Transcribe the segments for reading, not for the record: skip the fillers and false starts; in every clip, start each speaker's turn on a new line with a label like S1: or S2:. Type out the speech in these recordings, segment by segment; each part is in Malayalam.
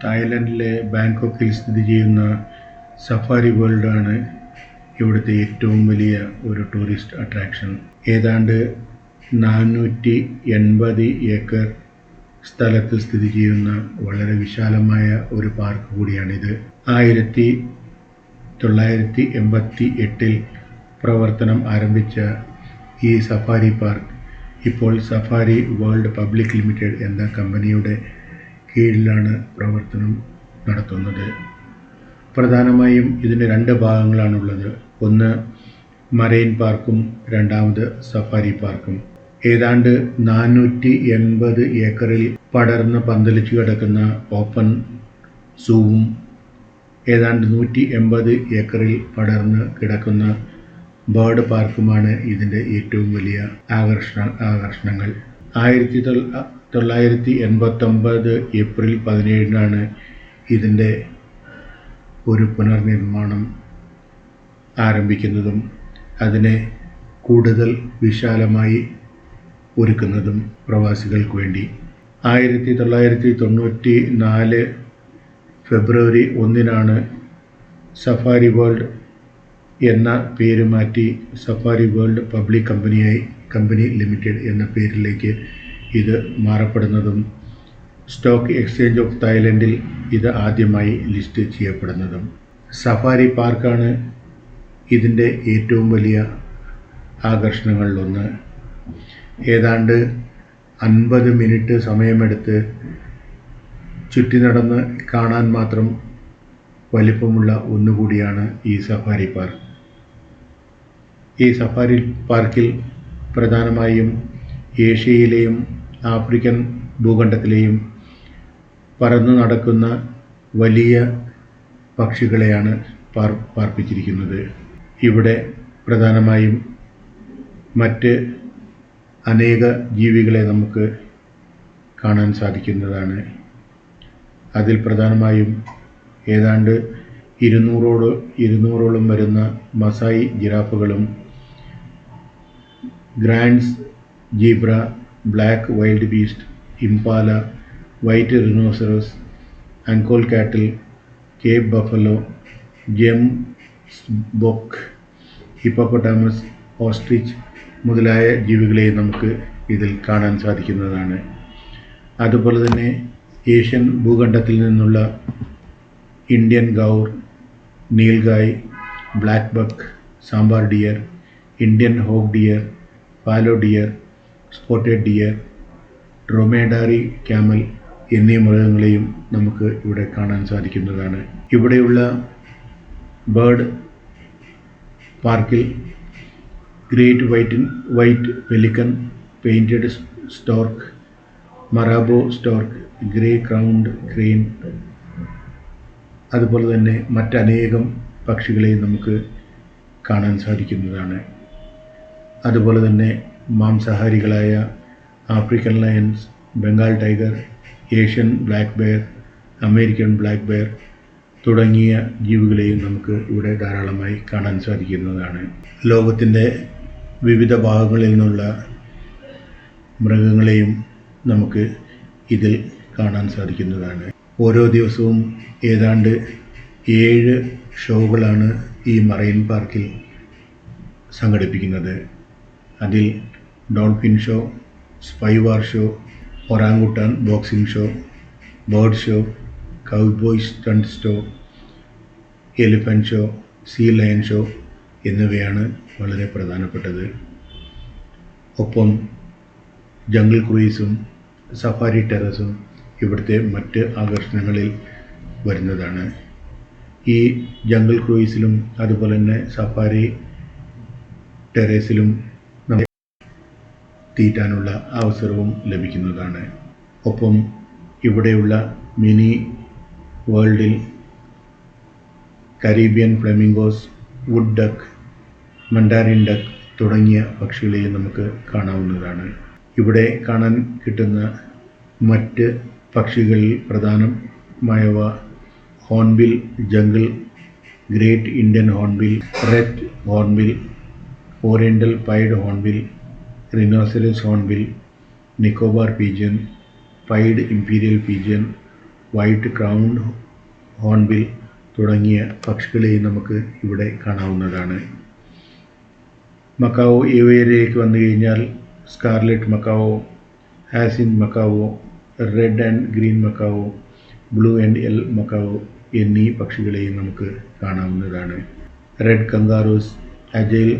S1: തായ്ലൻഡിലെ ബാങ്കോക്കിൽ സ്ഥിതി ചെയ്യുന്ന സഫാരി വേൾഡ് ആണ് ഇവിടുത്തെ ഏറ്റവും വലിയ ഒരു ടൂറിസ്റ്റ് അട്രാക്ഷൻ. ഏതാണ്ട് 480 ഏക്കർ സ്ഥലത്ത് സ്ഥിതി ചെയ്യുന്ന വളരെ വിശാലമായ ഒരു പാർക്ക് കൂടിയാണിത്. 1988 പ്രവർത്തനം ആരംഭിച്ച ഈ സഫാരി പാർക്ക് ഇപ്പോൾ സഫാരി വേൾഡ് പബ്ലിക് ലിമിറ്റഡ് എന്ന കമ്പനിയുടെ കീഴിലാണ് പ്രവർത്തനം നടത്തുന്നത്. പ്രധാനമായും ഇതിന് 2 ഭാഗങ്ങളാണുള്ളത്. ഒന്ന് മറൈൻ പാർക്കും രണ്ടാമത് സഫാരി പാർക്കും. ഏതാണ്ട് 480 ഏക്കറിൽ പടർന്ന് പന്തലിച്ചു കിടക്കുന്ന ഓപ്പൺ സൂവും ഏതാണ്ട് 180 ഏക്കറിൽ പടർന്ന് കിടക്കുന്ന ബേർഡ് പാർക്കുമാണ് ഇതിൻ്റെ ഏറ്റവും വലിയ ആകർഷണങ്ങൾ. 1989 ഏപ്രിൽ 17 ഇതിൻ്റെ ഒരു പുനർനിർമ്മാണം ആരംഭിക്കുന്നതും അതിനെ കൂടുതൽ വിശാലമായി ഒരുക്കുന്നതും പ്രവാസികൾക്ക് വേണ്ടി. 1994 ഫെബ്രുവരി 1 സഫാരി വേൾഡ് എന്ന പേര് മാറ്റി safari world public company limited എന്ന പേരിലേക്ക് ഇത് മാറപ്പെടുന്നതും സ്റ്റോക്ക് എക്സ്ചേഞ്ച് ഓഫ് തായ്ലൻഡിൽ ഇത് ആദ്യമായി ലിസ്റ്റ് ചെയ്യപ്പെടുന്നതും. സഫാരി പാർക്കാണ് ഇതിൻ്റെ ഏറ്റവും വലിയ ആകർഷണങ്ങളിലൊന്ന്. ഏതാണ്ട് 50 മിനിറ്റ് സമയമെടുത്ത് ചുറ്റി നടന്ന് കാണാൻ മാത്രം വലിപ്പമുള്ള ഒന്നുകൂടിയാണ് ഈ സഫാരി പാർക്ക്. ഈ സഫാരി പാർക്കിൽ പ്രധാനമായും ഏഷ്യയിലെയും ആഫ്രിക്കൻ ഭൂഖണ്ഡത്തിലെയും പറന്നു നടക്കുന്ന വലിയ പക്ഷികളെയാണ് പാർപ്പിച്ചിരിക്കുന്നത്. ഇവിടെ പ്രധാനമായും മറ്റ് അനേക ജീവികളെ നമുക്ക് കാണാൻ സാധിക്കുന്നതാണ്. അതിൽ പ്രധാനമായും ഏതാണ്ട് 200ഓളം വരുന്ന മസായി ജിറാഫുകളും grand zebra, black wildebeest, impala, white rhinoceros, Ankole cattle, cape buffalo, gemsbok, hippopotamus, ostrich മുതലായ ജീവികളെ നമുക്ക് ഇതിൽ കാണാൻ സാധിക്കുന്നതാണ്. അതുപോലെ തന്നെ ഏഷ്യൻ ഭൂഖണ്ഡത്തിൽ നിന്നുള്ള Indian gaur, nilgai, blackbuck, sambar deer, Indian hog deer, fallow deer, spotted deer, dromedary camel എന്നീ മൃഗങ്ങളെയും നമുക്ക് ഇവിടെ കാണാൻ സാധിക്കുന്നതാണ്. ഇവിടെയുള്ള ബേർഡ് പാർക്കിൽ great white pelican, painted stork, marabou stork, grey crowned crane, അതുപോലെ തന്നെ മറ്റനേകം പക്ഷികളെയും നമുക്ക് കാണാൻ സാധിക്കുന്നതാണ്. അതുപോലെ തന്നെ മാംസാഹാരികളായ African lions, Bengal tiger, Asian black bear, American black bear തുടങ്ങിയ ജീവികളെയും നമുക്ക് ഇവിടെ ധാരാളമായി കാണാൻ സാധിക്കുന്നതാണ്. ലോകത്തിൻ്റെ വിവിധ ഭാഗങ്ങളിൽ നിന്നുള്ള മൃഗങ്ങളെയും നമുക്ക് ഇതിൽ കാണാൻ സാധിക്കുന്നതാണ്. ഓരോ ദിവസവും ഏതാണ്ട് 7 ഷോകളാണ് ഈ മറൈൻ പാർക്കിൽ സംഘടിപ്പിക്കുന്നത്. അതിൽ dolphin show, spy war show, orangutan boxing show, bird show, cowboy stunt show, elephant show, sea lion show എന്നിവയാണ് വളരെ പ്രധാനപ്പെട്ടത്. ഒപ്പം ജംഗിൾ ക്രൂയിസും സഫാരി ടെറസും ഇവിടുത്തെ മറ്റ് ആകർഷണങ്ങളിൽ വരുന്നതാണ്. ഈ ജംഗിൾ ക്രൂയിസിലും അതുപോലെ തന്നെ സഫാരി ടെറസിലും തീറ്റാനുള്ള അവസരവും ലഭിക്കുന്നതാണ്. ഒപ്പം ഇവിടെയുള്ള മിനി വേൾഡിൽ Caribbean flamingos, wood duck, mandarin duck തുടങ്ങിയ പക്ഷികളെയും നമുക്ക് കാണാവുന്നതാണ്. ഇവിടെ കാണാൻ കിട്ടുന്ന മറ്റ് പക്ഷികളിൽ പ്രധാനമായവ hornbill jungle, great Indian hornbill, red hornbill, oriental pied hornbill, rhinoceros hornbill, Nicobar pigeon, pied imperial pigeon, white crowned hornbill തുടങ്ങിയ പക്ഷികളെയും നമുക്ക് ഇവിടെ കാണാവുന്നതാണ്. മക്കാവോ ഏവിയറിയിലേക്ക് വന്നു കഴിഞ്ഞാൽ scarlet macaw, hyacinth macaw, red and green macaw, blue and yellow macaw എന്നീ പക്ഷികളെയും നമുക്ക് കാണാവുന്നതാണ്. റെഡ് കങ്കാറൂസ്, അജൈൽ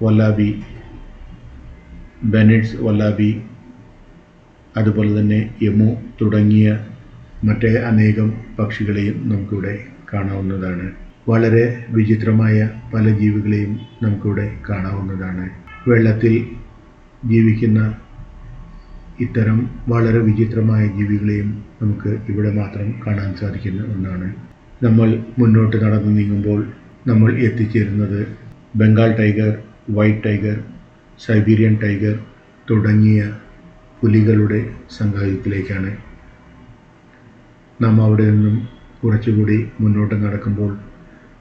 S1: വല്ലാബി, ബെനറ്റ്സ് വല്ലാബി, അതുപോലെ തന്നെ എമു തുടങ്ങിയ മറ്റ് അനേകം പക്ഷികളെയും നമുക്കിവിടെ കാണാവുന്നതാണ്. വളരെ വിചിത്രമായ പല ജീവികളെയും നമുക്കിവിടെ കാണാവുന്നതാണ്. വെള്ളത്തിൽ ജീവിക്കുന്ന ഇത്തരം വളരെ വിചിത്രമായ ജീവികളെയും നമുക്ക് ഇവിടെ മാത്രം കാണാൻ സാധിക്കുന്ന ഒന്നാണ്. നമ്മൾ മുന്നോട്ട് നടന്നു നീങ്ങുമ്പോൾ നമ്മൾ എത്തിച്ചേരുന്നത് Bengal tiger, white tiger, Siberian tiger തുടങ്ങിയ പുലികളുടെ സങ്കേതത്തിലേക്കാണ്. നാം അവിടെ നിന്നും കുറച്ചുകൂടി മുന്നോട്ട് നടക്കുമ്പോൾ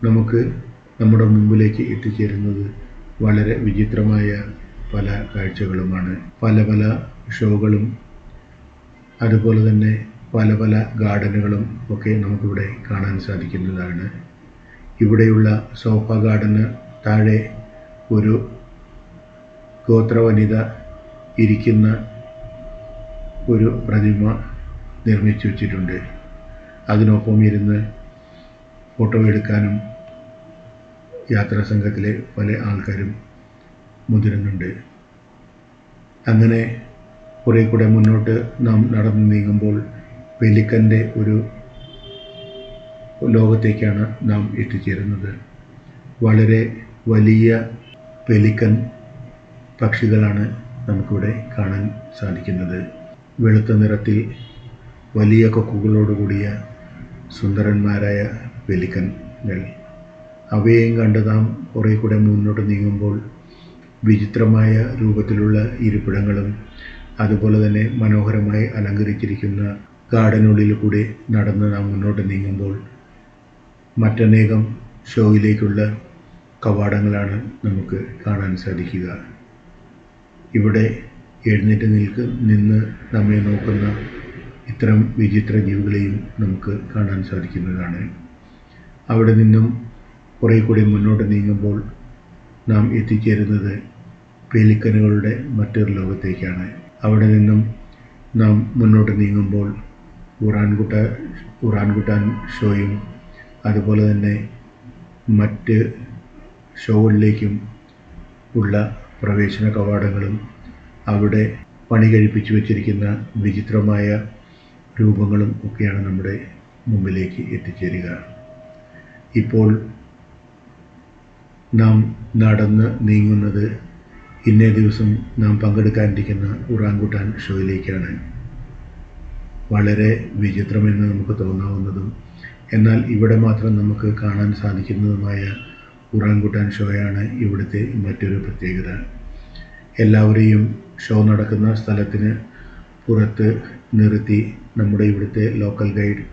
S1: നമുക്ക് നമ്മുടെ മുമ്പിലേക്ക് എത്തിച്ചേരുന്നത് വളരെ വിചിത്രമായ പല കാഴ്ചകളുമാണ്. പല പല ഷോകളും അതുപോലെ തന്നെ പല പല ഗാർഡനുകളും ഒക്കെ നമുക്കിവിടെ കാണാൻ സാധിക്കുന്നതാണ്. ഇവിടെയുള്ള സോഫ ഗാർഡന് താഴെ ഒരു ഗോത്രവനിത ഇരിക്കുന്ന ഒരു പ്രതിമ നിർമ്മിച്ചു വച്ചിട്ടുണ്ട്. അതിനൊപ്പം ഇരുന്ന് ഫോട്ടോ എടുക്കാനും യാത്രാ സംഘത്തിലെ പല ആൾക്കാരും മുതിരുന്നുണ്ട്. അങ്ങനെ കുറേ കൂടെ മുന്നോട്ട് നാം നടന്നു നീങ്ങുമ്പോൾ പെലിക്കൻ്റെ ഒരു ലോകത്തേക്കാണ് നാം എത്തിച്ചേരുന്നത്. വളരെ വലിയ പെലിക്കൻ പക്ഷികളാണ് നമുക്കിവിടെ കാണാൻ സാധിക്കുന്നത്. വെളുത്ത നിറത്തിൽ വലിയ കൊക്കുകളോടുകൂടിയ സുന്ദരന്മാരായ പെലിക്കൻകൾ. അവയെയും കണ്ട് നാം കുറേ കൂടെ മുന്നോട്ട് നീങ്ങുമ്പോൾ വിചിത്രമായ രൂപത്തിലുള്ള ഇരിപ്പിടങ്ങളും അതുപോലെ തന്നെ മനോഹരമായി അലങ്കരിച്ചിരിക്കുന്ന ഗാർഡനുള്ളിൽ കൂടി നടന്ന് നാം മുന്നോട്ട് നീങ്ങുമ്പോൾ മറ്റനേകം ഷോയിലേക്കുള്ള കവാടങ്ങളാണ് നമുക്ക് കാണാൻ സാധിക്കുക. ഇവിടെ എഴുന്നേറ്റ് നിന്ന് നമ്മെ നോക്കുന്ന ഇത്തരം വിചിത്ര ജീവികളെയും നമുക്ക് കാണാൻ സാധിക്കുന്നതാണ്. അവിടെ നിന്നും കുറേ കൂടി മുന്നോട്ട് നീങ്ങുമ്പോൾ നാം എത്തിച്ചേരുന്നത് പെലിക്കനുകളുടെ മറ്റൊരു ലോകത്തേക്കാണ്. അവിടെ നിന്നും നാം മുന്നോട്ട് നീങ്ങുമ്പോൾ ഉറാൻകുട്ടാൻ ഷോയും അതുപോലെ തന്നെ മറ്റ് ഷോകളിലേക്കും ഉള്ള പ്രവേശന കവാടങ്ങളും അവിടെ പണി കഴിപ്പിച്ചു വച്ചിരിക്കുന്ന വിചിത്രമായ രൂപങ്ങളും ഒക്കെയാണ് നമ്മുടെ മുമ്പിലേക്ക് എത്തിച്ചേരുക. ഇപ്പോൾ നാം നടന്ന് നീങ്ങുന്നത് ഇന്നേ ദിവസം നാം പങ്കെടുക്കാനിരിക്കുന്ന ഉറാൻകുട്ടാൻ ഷോയിലേക്കാണ്. വളരെ വിചിത്രമെന്ന് നമുക്ക് തോന്നാവുന്നതും എന്നാൽ ഇവിടെ മാത്രം നമുക്ക് കാണാൻ സാധിക്കുന്നതുമായ ഉറാൻകുട്ടാൻ ഷോയാണ് ഇവിടുത്തെ മറ്റൊരു പ്രത്യേകത. എല്ലാവരെയും ഷോ നടക്കുന്ന സ്ഥലത്തിന് പുറത്ത് നിർത്തി നമ്മുടെ ഇവിടുത്തെ ലോക്കൽ ഗൈഡ്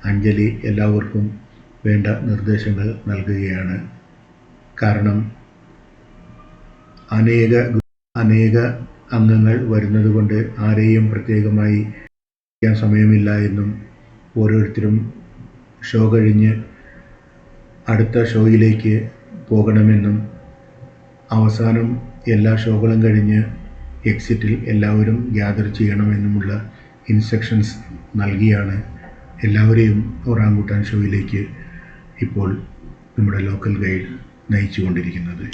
S1: അഞ്ജലി എല്ലാവർക്കും വേണ്ട നിർദ്ദേശങ്ങൾ നൽകുകയാണ്. കാരണം അനേക അംഗങ്ങൾ വരുന്നത് കൊണ്ട് ആരെയും പ്രത്യേകമായി ചെയ്യാൻ സമയമില്ല എന്നും ഓരോരുത്തരും ഷോ കഴിഞ്ഞ് അടുത്ത ഷോയിലേക്ക് പോകണമെന്നും അവസാനം എല്ലാ ഷോകളും കഴിഞ്ഞ് എക്സിറ്റിൽ എല്ലാവരും ഗ്യാദർ ചെയ്യണമെന്നുമുള്ള ഇൻസ്ട്രക്ഷൻസ് നൽകിയാണ് എല്ലാവരെയും ഒറാങ്കുട്ടാൻ ഷോയിലേക്ക് ഇപ്പോൾ നമ്മുടെ ലോക്കൽ ഗൈഡ് നയിച്ചു കൊണ്ടിരിക്കുന്നത്.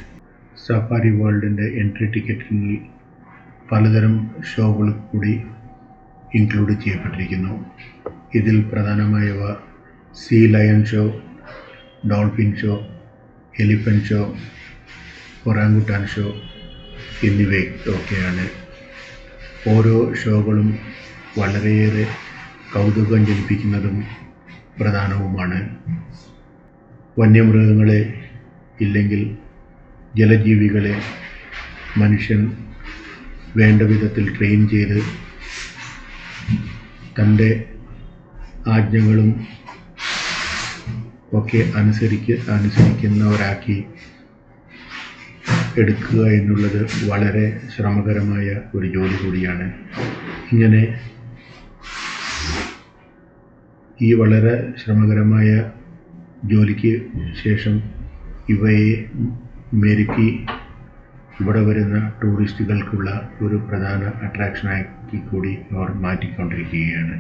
S1: സഫാരി വേൾഡിൻ്റെ എൻട്രി ടിക്കറ്റിൽ പലതരം ഷോകൾ കൂടി ഇൻക്ലൂഡ് ചെയ്യപ്പെട്ടിരിക്കുന്നു. ഇതിൽ പ്രധാനമായവ sea lion show, dolphin show, elephant show, orangutan show എന്നിവയൊക്കെയാണ്. ഓരോ ഷോകളും വളരെയേറെ കൗതുകം ജനിപ്പിക്കുന്നതും പ്രധാനവുമാണ്. വന്യമൃഗങ്ങളെ ഇല്ലെങ്കിൽ ജലജീവികളെ മനുഷ്യൻ വേണ്ട വിധത്തിൽ ട്രെയിൻ ചെയ്ത് തൻ്റെ ആജ്ഞകളും ഒക്കെ അനുസരിക്കുന്നവരാക്കി എടുക്കുക എന്നുള്ളത് വളരെ ശ്രമകരമായ ഒരു ജോലി കൂടിയാണ്. ഇങ്ങനെ ഈ വളരെ ശ്രമകരമായ ജോലിക്ക് ശേഷം ഇവയെ മെരുക്കി ഇവിടെ വരുന്ന ടൂറിസ്റ്റുകൾക്കുള്ള ഒരു പ്രധാന അട്രാക്ഷനാക്കി കൂടി അവർ മാറ്റിക്കൊണ്ടിരിക്കുകയാണ്.